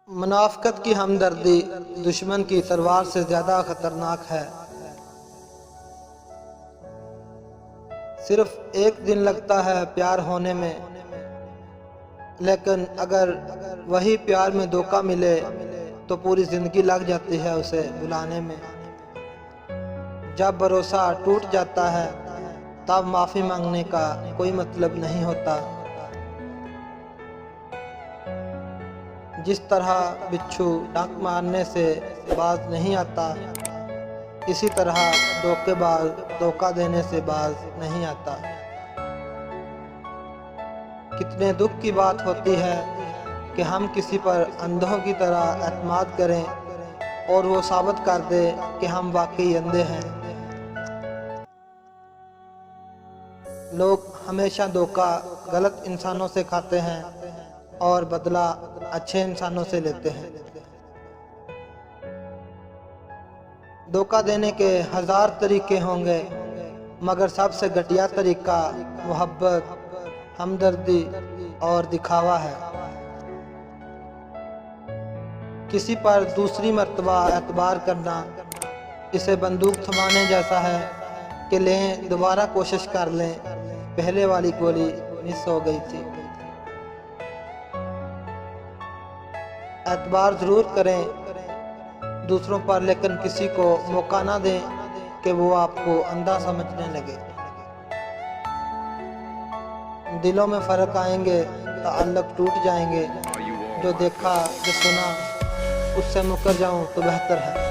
मुनाफ़िक़त की हमदर्दी दुश्मन की तलवार से ज़्यादा ख़तरनाक है। सिर्फ एक दिन लगता है प्यार होने में, लेकिन अगर वही प्यार में धोखा मिले तो पूरी ज़िंदगी लग जाती है उसे भुलाने में। जब भरोसा टूट जाता है तब माफ़ी मांगने का कोई मतलब नहीं होता। जिस तरह बिच्छू डंक मारने से बाज नहीं आता, इसी तरह धोखेबाज धोखा देने से बाज नहीं आता। कितने दुख की बात होती है कि हम किसी पर अंधों की तरह एतमाद करें और वो साबित कर दे कि हम वाकई अंधे हैं। लोग हमेशा धोखा गलत इंसानों से खाते हैं और बदला अच्छे इंसानों से लेते हैं। धोखा देने के 1000 तरीके होंगे, मगर सबसे घटिया तरीका मोहब्बत, हमदर्दी और दिखावा है। किसी पर दूसरी मर्तबा एतबार करना इसे बंदूक थमाने जैसा है कि लें दोबारा कोशिश कर लें, पहले वाली गोली मिस हो गई थी। एतबार ज़रूर करें दूसरों पर, लेकिन किसी को मौका ना दें कि वो आपको अंधा समझने लगे। दिलों में फ़र्क आएंगे, ताल्लुक़ टूट जाएंगे। जो देखा जो सुना उससे मुकर जाऊं तो बेहतर है।